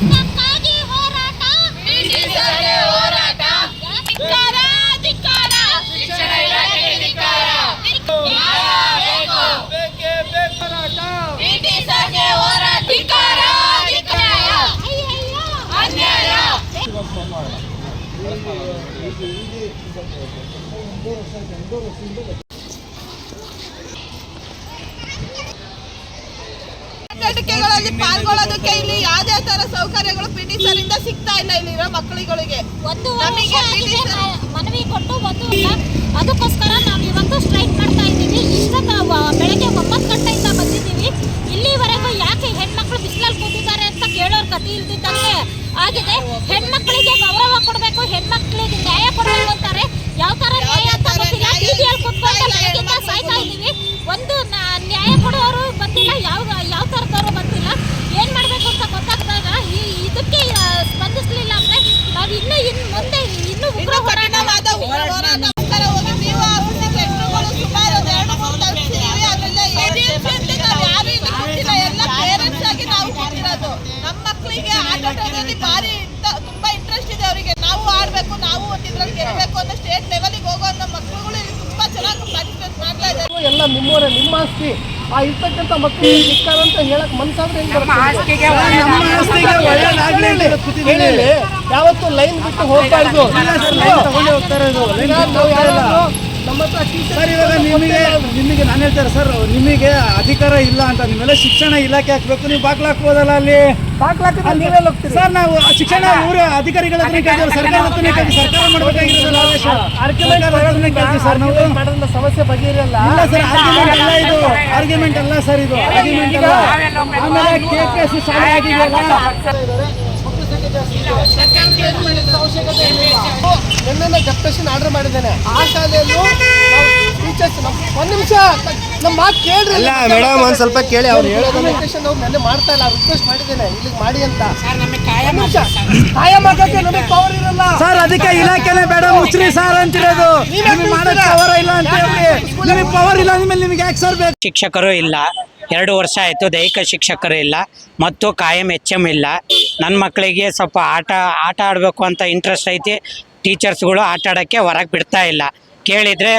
ಹಕ್ಕಕ್ಕಾಗಿ ಹೋರಾಟ, ಬ್ರಿಟಿಷರಿಗೆ ಹೋರಾಟ, ಧಿಕ್ಕಾರ ಧಿಕ್ಕಾರ, ಶಿಕ್ಷಣ ಇಲಾಖೆಗೆ ಧಿಕ್ಕಾರ, ಬೇಕೇ ಬೇಕು ಹೋರಾಟ, ಬ್ರಿಟಿಷರಿಗೆ ಹೋರಾಟ, ಧಿಕ್ಕಾರ ಧಿಕ್ಕಾರ, ಅನ್ಯಾಯ. ಚಟುವಟಿಕೆಗಳಲ್ಲಿ ಪಾಲ್ಗೊಳ್ಳೋದಕ್ಕೆ ಇಲ್ಲಿ ಯಾವುದೇ ತರ ಸೌಕರ್ಯಗಳು ಪಿಟಿಸರಿಂದ ಸಿಗ್ತಾ ಇಲ್ಲ ಇಲ್ಲಿರೋ ಮಕ್ಕಳುಗಳಿಗೆ. ಮನವಿ ಕೊಟ್ಟು ಅದಕ್ಕೋಸ್ಕರ ನಾವು ಇವತ್ತು ಸ್ಟ್ರೈಕ್ ಮಾಡ್ತಾ ಇದ್ದೀವಿ. ಬೆಳಗ್ಗೆ 9 ಗಂಟೆಯಿಂದ ಬಂದಿದ್ದೀವಿ. ಇಲ್ಲಿವರೆಗೂ ಯಾಕೆ ಹೆಣ್ಮಕ್ಳು ಬಿಸಿಲಲ್ಲಿ ಕೂತಿದ್ದಾರೆ ಅಂತ ಕೇಳೋರ್ ಕಥೆ ಇಲ್ದಿದ್ದಂತೆ ಆಗಿದೆ. ಹೆಣ್ಮಕ್ಳಿಗೆ ಗೌರವ ಕೊಡಬೇಕು, ಹೆಣ್ಮಕ್ಳಿಗೆ ನ್ಯಾಯ ಕೊಡಬೇಕು ಅಂತಾರೆ. ಯಾವ ತರ ನ್ಯಾಯ ಅಂತ ಗೊತ್ತಿಲ್ಲ. ಬೀದಿಯಲ್ಲಿ ಕೂತ್ಕೊಂಡು ಬೆಳಗ್ಗಿಂದ ಸಾಯ್ತಾ ಇದ್ದೀವಿ. ಒಂದು ನ್ಯಾಯ ಕೊಡೋರು ಬಂದಿಲ್ಲ, ಯಾವ ತರದವರು ಬಂದಿಲ್ಲ. ಏನ್ ಮಾಡ್ಬೇಕು ಅಂತ ಗೊತ್ತಾಗ್ದಾಗ ಇದಕ್ಕೆ ಸ್ಪಂದಿಸಲಿಲ್ಲ ಅಂದ್ರೆ ನಾವು ಮುಂದೆ ಉಗ್ರ ಹೋರಾಟವಾದ ನಮ್ಮ ಮಕ್ಕಳಿಗೆ ಆಟೋಟದಲ್ಲಿ ಭಾರಿ ತುಂಬಾ ಇಂಟ್ರೆಸ್ಟ್ ಇದೆ. ಅವರಿಗೆ ನಾವು ಆಡ್ಬೇಕು, ನಾವು ಇದ್ರಲ್ಲಿ ಗೆಲ್ಲಬೇಕು ಅನ್ನೋ ಸ್ಟೇಟ್ ಲೆವೆಲ್ಗೆ ಹೋಗೋ ನಮ್ಮ ಮಕ್ಕಳುಗಳು ತುಂಬಾ ಚೆನ್ನಾಗಿ ಪಾರ್ಟಿಸಿಪೇಟ್ ಮಾಡ್ತಾ ಇದ್ದಾರೆ. ಎಲ್ಲ ನಿಮ್ಮವರೇ, ನಿಮ್ಮ ಆಸ್ತಿ. ಆ ಇರ್ತಕ್ಕಂಥ ಮಕ್ಕಳಿಗೆ ಧಿಕ್ಕಾರ ಅಂತ ಹೇಳಕ್ ಮನ್ಸಾದ್ರೆ ಯಾವತ್ತು ಲೈನ್ ಬಿಟ್ಟು ಹೋಗ್ಬಾರ್ದು. ನಮ್ಮ ಹತ್ರ ಸರ್ ಇವಾಗ ನಿಮಗೆ ನಾನು ಹೇಳ್ತಾರೆ ಸರ್, ನಿಮಗೆ ಅಧಿಕಾರ ಇಲ್ಲ ಅಂತ ನಿಮ್ಮೆಲ್ಲ ಶಿಕ್ಷಣ ಇಲಾಖೆ ಹಾಕ್ಬೇಕು. ನೀವು ಬಾಕ್ಲ ಹಾಕ್ಬೋದಲ್ಲ ಅಲ್ಲಿ ಸರ್. ನಾವು ಶಿಕ್ಷಣ ಊರ ಅಧಿಕಾರಿಗಳ ಸರ್ಕಾರ ಮಾಡಬೇಕಾಗಿರೋದು ಸಮಸ್ಯೆ ಬಗೆಹರಿಯಲ್ಲ ಸರ್. ಇದು ಆರ್ಗ್ಯುಮೆಂಟ್ ಅಲ್ಲ ಸರ್, ಇದು ಆರ್ಗ್ಯುಮೆಂಟ್ ಅಲ್ಲ. ಆಮೇಲೆ KPSC ಶಾಲೆ ಆಗಿದೆಯಲ್ಲ, ನಿನ್ನೆ ಡೆಪ್ಯುಟೇಷನ್ ಆರ್ಡರ್ ಮಾಡಿದ್ದೇನೆ. ಆ ಶಾಲೆಯಲ್ಲೂ ಟೀಚರ್ಸ್ ಒಂದ್ ನಿಮಿಷ ನಮ್ಮ ಮಾತು ಕೇಳ್ರಿ ಮೇಡಮ್, ಒಂದ್ ಸ್ವಲ್ಪ ಕೇಳಿ. ಅವ್ರು ಡೆಪ್ಯುಟೇಷನ್ ಅವ್ರು ನೆನ್ನೆ ಮಾಡ್ತಾ ಇಲ್ಲ, ರಿಕ್ವೆಸ್ಟ್ ಮಾಡಿದ್ದೇನೆ ಇಲ್ಲಿಗೆ ಮಾಡಿ ಅಂತ. ಕಾಯಂ ಆಗಕ್ಕೆ ನಮಗೆ ಪವರ್ ಇರಲ್ಲ ಸರ್, ಅದಕ್ಕೆ ಇಲಾಖೆನೇ ಬೇಡ ಮುಚ್ಚ್ರಿ ಸರ್ ಅಂತಿರೋದು. ನಿಮಗೆ ಮಾಡಕ್ಕೆ ಪವರ್ ಇಲ್ಲ ಅಂತ ಹೇಳಿ, ನಿಮಗೆ ಪವರ್ ಇಲ್ಲ ಅಂದ್ಮೇಲೆ ನಿಮಗೆ ಯಾಕೆ ಸರ್ ಬೇಕು? ಶಿಕ್ಷಕರು ಇಲ್ಲ, 2 ವರ್ಷ ಆಯಿತು. ದೈಹಿಕ ಶಿಕ್ಷಕರು ಇಲ್ಲ ಮತ್ತು ಕಾಯಂ HM ಇಲ್ಲ. ನನ್ನ ಮಕ್ಕಳಿಗೆ ಸ್ವಲ್ಪ ಆಟ ಆಡಬೇಕು ಅಂತ ಇಂಟ್ರೆಸ್ಟ್ ಐತಿ. ಟೀಚರ್ಸ್ಗಳು ಆಟ ಆಡೋಕ್ಕೆ ಹೊರಗೆ ಬಿಡ್ತಾ ಇಲ್ಲ. ಕೇಳಿದರೆ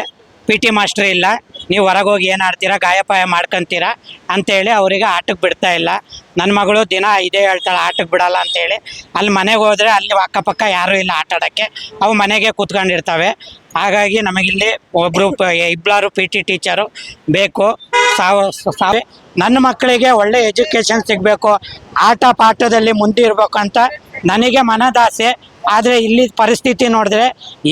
PT ಮಾಸ್ಟರ್ ಇಲ್ಲ, ನೀವು ಹೊರಗೆ ಹೋಗಿ ಏನು ಆಡ್ತೀರಾ, ಗಾಯಪಾಯ ಮಾಡ್ಕೊತೀರಾ ಅಂತೇಳಿ ಅವರಿಗೆ ಆಟಕ್ಕೆ ಬಿಡ್ತಾ ಇಲ್ಲ. ನನ್ನ ಮಗಳು ದಿನ ಇದೇ ಹೇಳ್ತಾಳೆ, ಆಟಕ್ಕೆ ಬಿಡಲ್ಲ ಅಂತೇಳಿ. ಅಲ್ಲಿ ಮನೆಗೆ ಹೋದರೆ ಅಲ್ಲಿ ಅಕ್ಕಪಕ್ಕ ಯಾರೂ ಇಲ್ಲ ಆಟ ಆಡೋಕ್ಕೆ, ಅವು ಮನೆಗೆ ಕೂತ್ಕೊಂಡಿರ್ತವೆ. ಹಾಗಾಗಿ ನಮಗಿಲ್ಲಿ ಇಬ್ಬರು PT ಟೀಚರು ಬೇಕು. ನನ್ನ ಮಕ್ಕಳಿಗೆ ಒಳ್ಳೆ ಎಜುಕೇಷನ್ ಸಿಗಬೇಕು, ಆಟ ಪಾಠದಲ್ಲಿ ಮುಂದಿರಬೇಕು ಅಂತ ನನಗೆ ಮನದಾಸೆ. ಆದರೆ ಇಲ್ಲಿ ಪರಿಸ್ಥಿತಿ ನೋಡಿದ್ರೆ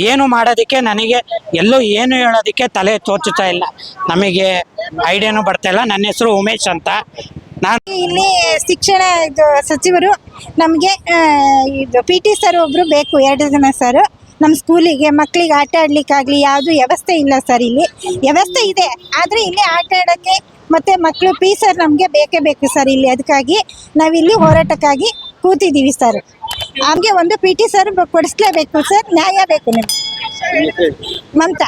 ಏನು ಮಾಡೋದಕ್ಕೆ ನನಗೆ ಎಲ್ಲೂ ಏನು ಹೇಳೋದಕ್ಕೆ ತಲೆ ತೋಚುತ್ತಾ ಇಲ್ಲ. ನಮಗೆ ಐಡಿಯಾನು ಬರ್ತಾ ಇಲ್ಲ. ನನ್ನ ಹೆಸರು ಉಮೇಶ್ ಅಂತ. ನಾನು ಇಲ್ಲಿ ಶಿಕ್ಷಣ ಸಚಿವರು ನಮಗೆ ಇದು PT ಸರ್ ಒಬ್ಬರು ಬೇಕು, 2 ಜನ ಸರ್. ನಮ್ಮ ಸ್ಕೂಲಿಗೆ ಮಕ್ಕಳಿಗೆ ಆಟ ಆಡ್ಲಿಕ್ಕಾಗಲಿ ಯಾವುದು ವ್ಯವಸ್ಥೆ ಇಲ್ಲ ಸರ್. ಇಲ್ಲಿ ವ್ಯವಸ್ಥೆ ಇದೆ, ಆದರೆ ಇಲ್ಲಿ ಆಟ ಆಡೋಕ್ಕೆ ಮತ್ತು ಮಕ್ಕಳು ಸರ್ ನಮಗೆ ಬೇಕೇ ಬೇಕು ಸರ್ ಇಲ್ಲಿ. ಅದಕ್ಕಾಗಿ ನಾವಿಲ್ಲಿ ಹೋರಾಟಕ್ಕಾಗಿ ಕೂತಿದ್ದೀವಿ ಸರ್. ನಮಗೆ ಒಂದು PT ಸರ್ ಕೊಡಿಸ್ಲೇಬೇಕು ಸರ್, ನ್ಯಾಯ ಬೇಕು ನಿಮಗೆ. ಮಮತಾ.